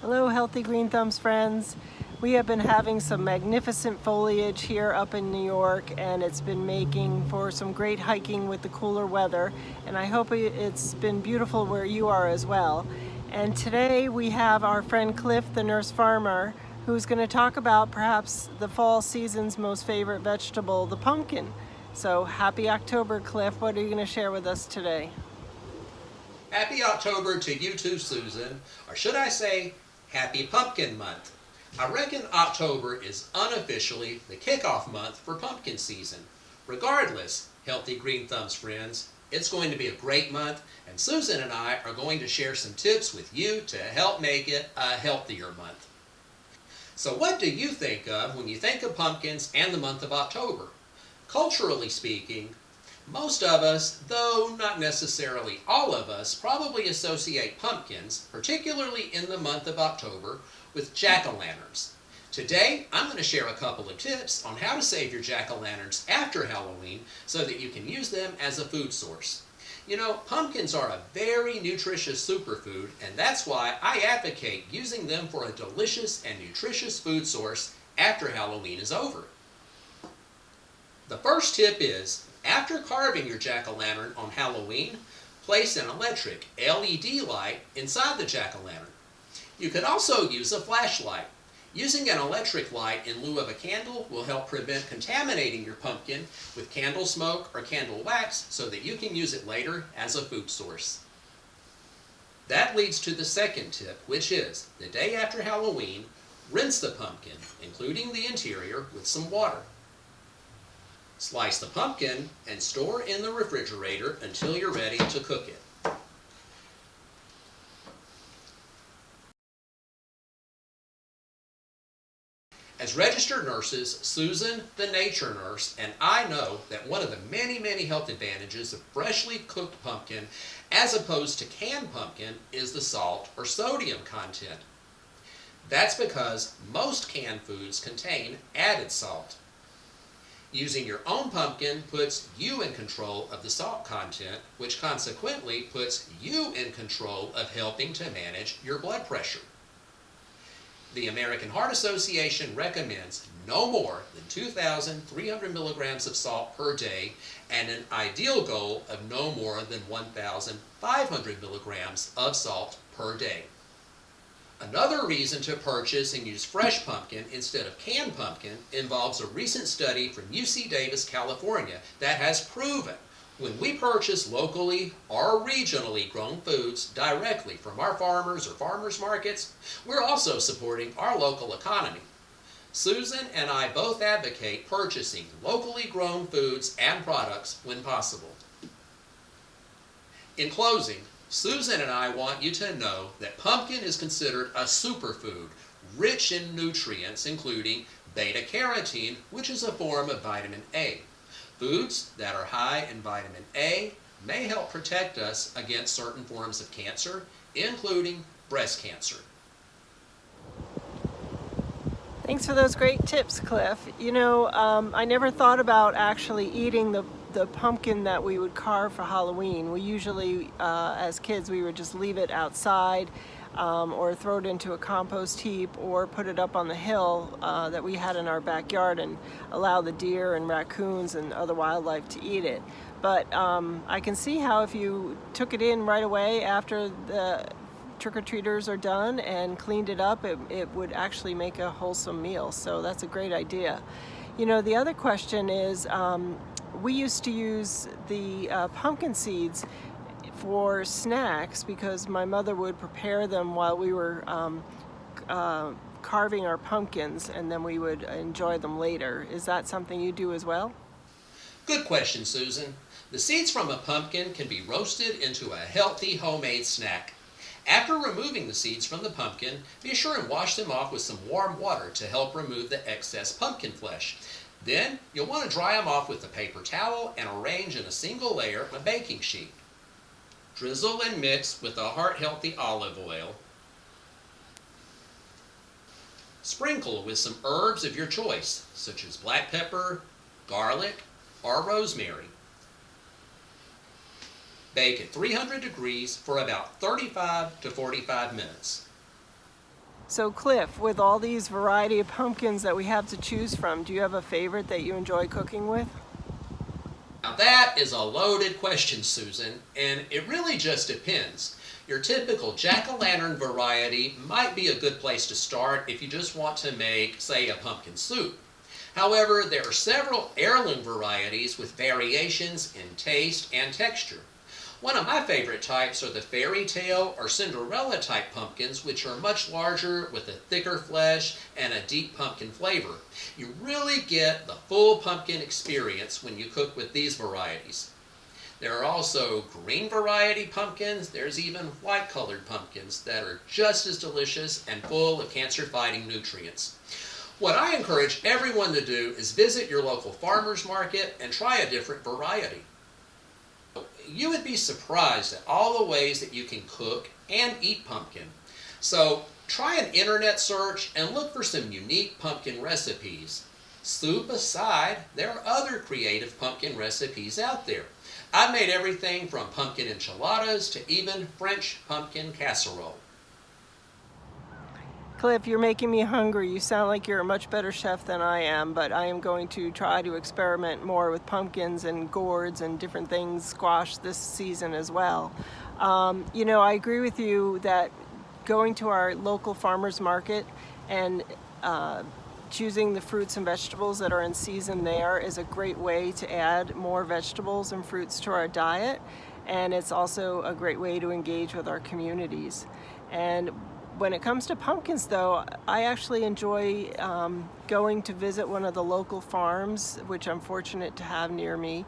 Hello, Healthy Green Thumbs friends. We have been having some magnificent foliage here up in New York, and it's been making for some great hiking with the cooler weather, and I hope it's been beautiful where you are as well. And today we have our friend Cliff, the nurse farmer, who's going to talk about perhaps the fall season's most favorite vegetable, the pumpkin. So happy October, Cliff. What are you going to share with us today? Happy October to you too, Susan, or should I say, Happy Pumpkin Month. I reckon October is unofficially the kickoff month for pumpkin season. Regardless, Healthy Green Thumbs friends, it's going to be a great month, and Susan and I are going to share some tips with you to help make it a healthier month. So what do you think of when you think of pumpkins and the month of October? Culturally speaking, most of us, though not necessarily all of us, probably associate pumpkins, particularly in the month of October, with jack-o'-lanterns. Today, I'm going to share a couple of tips on how to save your jack-o'-lanterns after Halloween so that you can use them as a food source. You know, pumpkins are a very nutritious superfood, and that's why I advocate using them for a delicious and nutritious food source after Halloween is over. The first tip is, after carving your jack-o'-lantern on Halloween, place an electric LED light inside the jack-o'-lantern. You could also use a flashlight. Using an electric light in lieu of a candle will help prevent contaminating your pumpkin with candle smoke or candle wax so that you can use it later as a food source. That leads to the second tip, which is, the day after Halloween, rinse the pumpkin, including the interior, with some water. Slice the pumpkin and store in the refrigerator until you're ready to cook it. As registered nurses, Susan, the nature nurse, and I know that one of the many health advantages of freshly cooked pumpkin as opposed to canned pumpkin is the salt or sodium content. That's because most canned foods contain added salt. Using your own pumpkin puts you in control of the salt content, which consequently puts you in control of helping to manage your blood pressure. The American Heart Association recommends no more than 2,300 milligrams of salt per day and an ideal goal of no more than 1,500 milligrams of salt per day. Another reason to purchase and use fresh pumpkin instead of canned pumpkin involves a recent study from UC Davis, California that has proven when we purchase locally or regionally grown foods directly from our farmers or farmers markets, we're also supporting our local economy. Susan and I both advocate purchasing locally grown foods and products when possible. In closing, Susan and I want you to know that pumpkin is considered a superfood, rich in nutrients including beta-carotene, which is a form of vitamin A. Foods that are high in vitamin A may help protect us against certain forms of cancer, including breast cancer. Thanks for those great tips, Cliff. You know, I never thought about actually eating the pumpkin that we would carve for Halloween. We usually, as kids, we would just leave it outside or throw it into a compost heap or put it up on the hill that we had in our backyard and allow the deer and raccoons and other wildlife to eat it. But I can see how if you took it in right away after the trick-or-treaters are done and cleaned it up, it would actually make a wholesome meal. So that's a great idea. You know, the other question is, we used to use the pumpkin seeds for snacks because my mother would prepare them while we were carving our pumpkins, and then we would enjoy them later. Is that something you do as well? Good question, Susan. The seeds from a pumpkin can be roasted into a healthy homemade snack. After removing the seeds from the pumpkin, be sure and wash them off with some warm water to help remove the excess pumpkin flesh. Then, you'll want to dry them off with a paper towel and arrange in a single layer on a baking sheet. Drizzle and mix with a heart-healthy olive oil. Sprinkle with some herbs of your choice, such as black pepper, garlic, or rosemary. Bake at 300 degrees for about 35 to 45 minutes. So Cliff, with all these variety of pumpkins that we have to choose from, do you have a favorite that you enjoy cooking with? Now that is a loaded question, Susan, and it really just depends. Your typical jack-o'-lantern variety might be a good place to start if you just want to make, say, a pumpkin soup. However, there are several heirloom varieties with variations in taste and texture. One of my favorite types are the fairy tale or Cinderella type pumpkins, which are much larger with a thicker flesh and a deep pumpkin flavor. You really get the full pumpkin experience when you cook with these varieties. There are also green variety pumpkins. There's even white colored pumpkins that are just as delicious and full of cancer-fighting nutrients. What I encourage everyone to do is visit your local farmer's market and try a different variety. You would be surprised at all the ways that you can cook and eat pumpkin. So try an internet search and look for some unique pumpkin recipes. Soup aside, there are other creative pumpkin recipes out there. I've made everything from pumpkin enchiladas to even French pumpkin casserole. Cliff, you're making me hungry. You sound like you're a much better chef than I am, but I am going to try to experiment more with pumpkins and gourds and different things, squash this season as well. You know, I agree with you that going to our local farmers market and choosing the fruits and vegetables that are in season there is a great way to add more vegetables and fruits to our diet, and it's also a great way to engage with our communities. And when it comes to pumpkins, though, I actually enjoy going to visit one of the local farms, which I'm fortunate to have near me,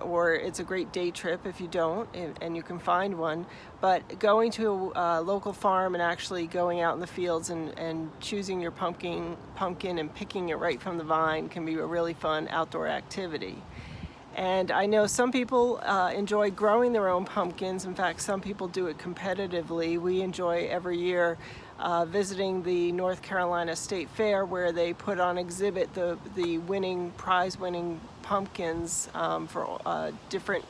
or it's a great day trip if you don't, and you can find one. But going to a local farm and actually going out in the fields and choosing your pumpkin and picking it right from the vine can be a really fun outdoor activity. And I know some people enjoy growing their own pumpkins. In fact, some people do it competitively. We enjoy every year visiting the North Carolina State Fair, where they put on exhibit the prize-winning pumpkins for different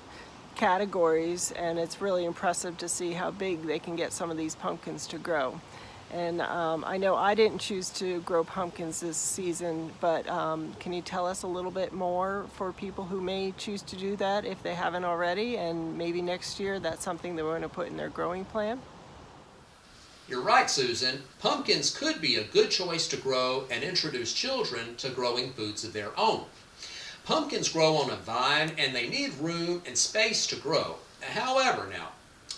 categories, and it's really impressive to see how big they can get some of these pumpkins to grow. And I know I didn't choose to grow pumpkins this season, but can you tell us a little bit more for people who may choose to do that if they haven't already, and maybe next year that's something they're going to put in their growing plan? You're right, Susan. Pumpkins could be a good choice to grow and introduce children to growing foods of their own. Pumpkins grow on a vine and they need room and space to grow. However, now,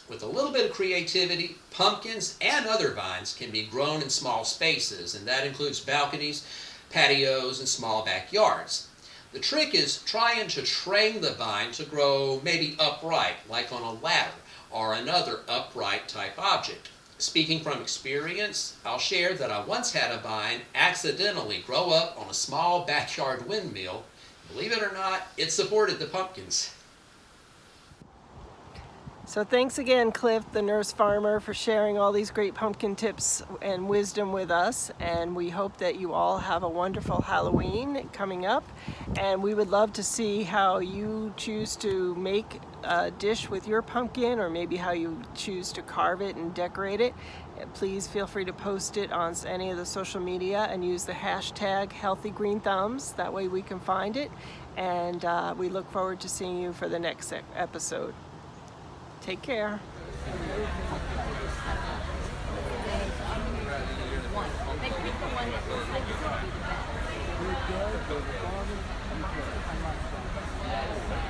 with a little bit of creativity, pumpkins and other vines can be grown in small spaces, and that includes balconies, patios, and small backyards. The trick is trying to train the vine to grow maybe upright, like on a ladder, or another upright type object. Speaking from experience, I'll share that I once had a vine accidentally grow up on a small backyard windmill. Believe it or not, it supported the pumpkins. So thanks again, Cliff, the nurse farmer, for sharing all these great pumpkin tips and wisdom with us. And we hope that you all have a wonderful Halloween coming up. And we would love to see how you choose to make a dish with your pumpkin, or maybe how you choose to carve it and decorate it. Please feel free to post it on any of the social media and use the hashtag #HealthyGreenThumbs. That way we can find it. And we look forward to seeing you for the next episode. Take care.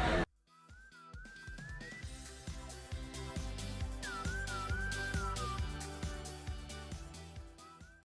One.